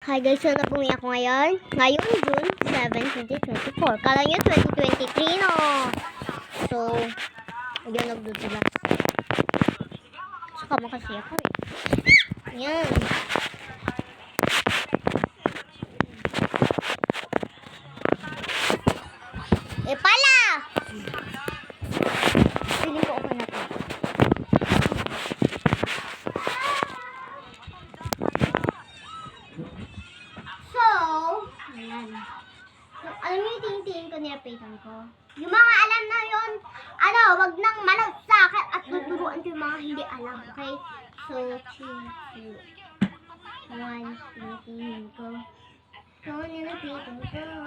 Hi guys, so nabungi ako ngayon. Ngayon, June 7, 2024. Kala nyo 2023, no? So, hindi ako nagdudula. Saka mo kasi ako eh. Yan. Pala! Piling ko okay na to. So, ayan. Alam niyo yung tingin-tingin ko, nilapitan ko. Yung mga alam na yon, wag nang malag sa akin at tuturuan ko yung mga hindi alam, okay? So, 3, 2, 1, tinitingin ko. So, nilapitan ko.